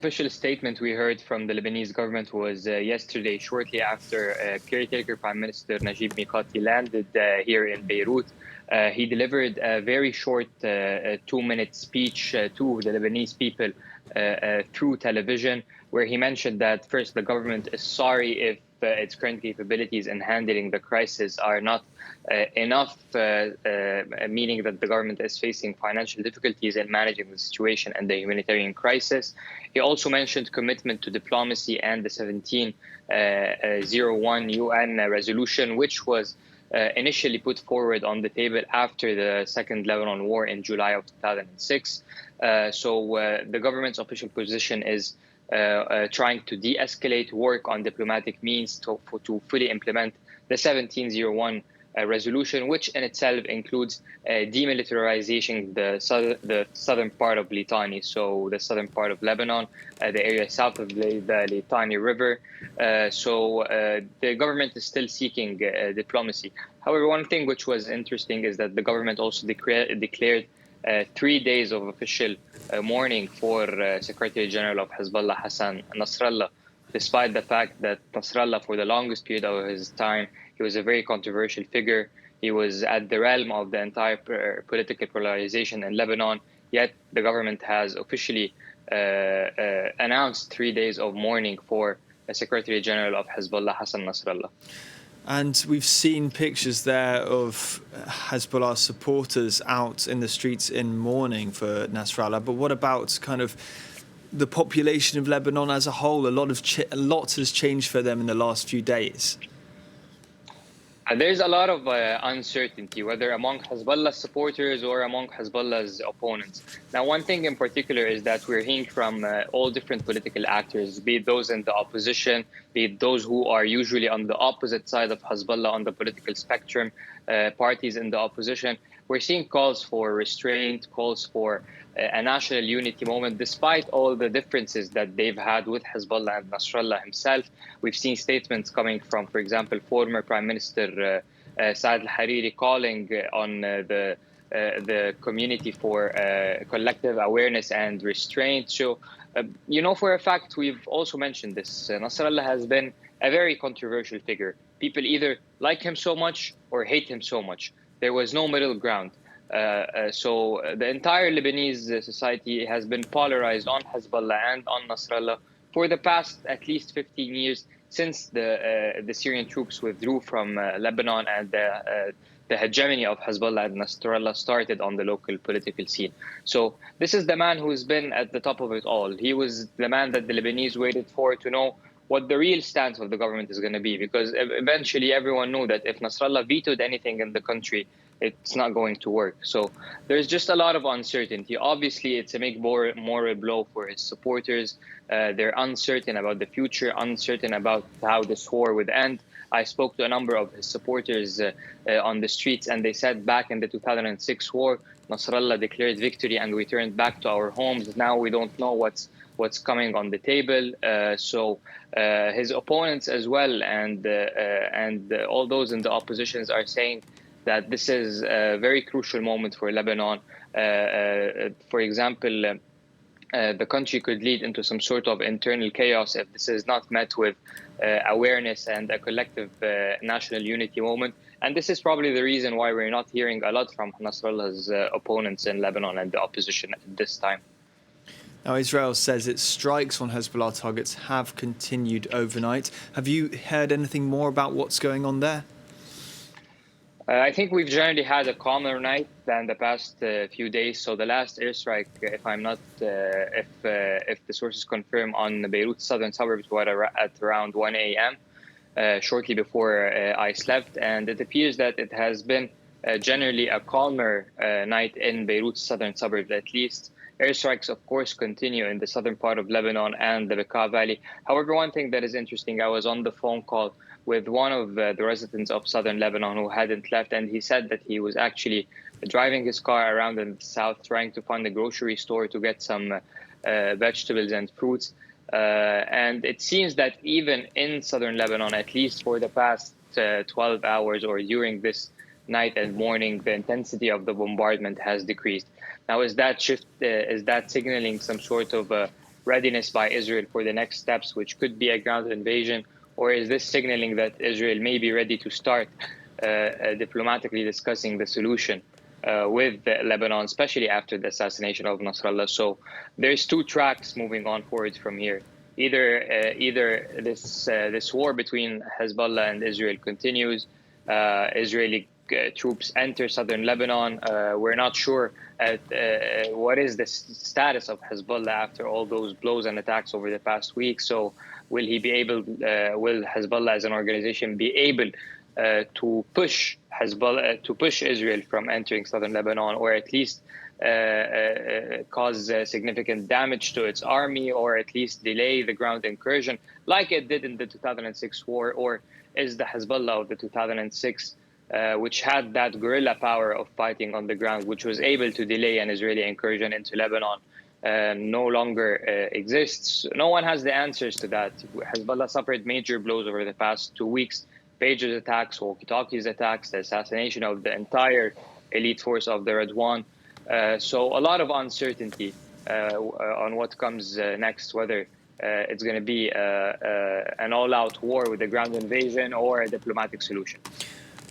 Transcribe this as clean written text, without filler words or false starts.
Official statement we heard from the Lebanese government was yesterday, shortly after caretaker Prime Minister Najib Mikati landed here in Beirut. He delivered a very short 2-minute speech to the Lebanese people through television, where he mentioned that first, the government is sorry if its current capabilities in handling the crisis are not enough, meaning that the government is facing financial difficulties in managing the situation and the humanitarian crisis. He also mentioned commitment to diplomacy and the 1701 UN resolution, which was initially put forward on the table after the Second Lebanon War in July of 2006. The government's official position is trying to de-escalate, work on diplomatic means to fully implement the 1701 resolution, which in itself includes demilitarization the southern part of Litani, so the southern part of Lebanon, the area south of the Litani River. The government is still seeking diplomacy. However, one thing which was interesting is that the government also declared 3 days of official mourning for Secretary General of Hezbollah, Hassan Nasrallah, despite the fact that Nasrallah, for the longest period of his time, he was a very controversial figure. He was at the realm of the entire political polarization in Lebanon, yet the government has officially announced 3 days of mourning for Secretary General of Hezbollah, Hassan Nasrallah. And we've seen pictures there of Hezbollah supporters out in the streets in mourning for Nasrallah. But what about kind of the population of Lebanon as a whole? A lot has changed for them in the last few days. There's a lot of uncertainty, whether among Hezbollah supporters or among Hezbollah's opponents. Now, one thing in particular is that we're hearing from all different political actors, be it those in the opposition, be it those who are usually on the opposite side of Hezbollah on the political spectrum, parties in the opposition. We're seeing calls for restraint, calls for a national unity moment, despite all the differences that they've had with Hezbollah and Nasrallah himself. We've seen statements coming from, for example, former Prime Minister Saad al-Hariri calling on the community for collective awareness and restraint. So, for a fact, we've also mentioned this. Nasrallah has been a very controversial figure. People either like him so much or hate him so much. There was no middle ground. So the entire Lebanese society has been polarized on Hezbollah and on Nasrallah for the past at least 15 years, since the Syrian troops withdrew from Lebanon and the hegemony of Hezbollah and Nasrallah started on the local political scene. So this is the man who's been at the top of it all. He was the man that the Lebanese waited for to know what the real stance of the government is going to be, because eventually everyone knew that if Nasrallah vetoed anything in the country, it's not going to work. So there's just a lot of uncertainty. Obviously, it's a big moral blow for his supporters. They're uncertain about the future, uncertain about how this war would end. I spoke to a number of his supporters on the streets, and they said back in the 2006 war, Nasrallah declared victory and we turned back to our homes. Now we don't know what's coming on the table. So his opponents as well and all those in the oppositions are saying that this is a very crucial moment for Lebanon. For example, the country could lead into some sort of internal chaos if this is not met with awareness and a collective national unity moment. And this is probably the reason why we're not hearing a lot from Nasrallah's opponents in Lebanon and the opposition at this time. Now, Israel says its strikes on Hezbollah targets have continued overnight. Have you heard anything more about what's going on there? I think we've generally had a calmer night than the past few days. So the last airstrike, if the sources confirm, on Beirut's southern suburbs were at around 1 a.m., shortly before I slept. And it appears that it has been generally a calmer night in Beirut's southern suburbs, at least. Airstrikes, of course, continue in the southern part of Lebanon and the Bekaa Valley. However, one thing that is interesting, I was on the phone call with one of the residents of southern Lebanon who hadn't left, and he said that he was actually driving his car around in the south, trying to find a grocery store to get some vegetables and fruits. And it seems that even in southern Lebanon, at least for the past 12 hours or during this night and morning, the intensity of the bombardment has decreased. Now, is that signaling some sort of readiness by Israel for the next steps, which could be a ground invasion? Or is this signaling that Israel may be ready to start diplomatically discussing the solution with Lebanon, especially after the assassination of Nasrallah? So there's two tracks moving on forward from here. Either this war between Hezbollah and Israel continues, Israeli troops enter southern Lebanon. We're not sure what is the status of Hezbollah after all those blows and attacks over the past week. So will Hezbollah as an organization be able to push Israel from entering southern Lebanon, or at least cause significant damage to its army, or at least delay the ground incursion like it did in the 2006 war? Or is the Hezbollah of the 2006, which had that guerrilla power of fighting on the ground, which was able to delay an Israeli incursion into Lebanon, no longer exists? No one has the answers to that. Hezbollah suffered major blows over the past 2 weeks. Pager's attacks, walkie-talkies attacks, the assassination of the entire elite force of the Radwan. So a lot of uncertainty on what comes next, whether it's going to be an all-out war with a ground invasion or a diplomatic solution.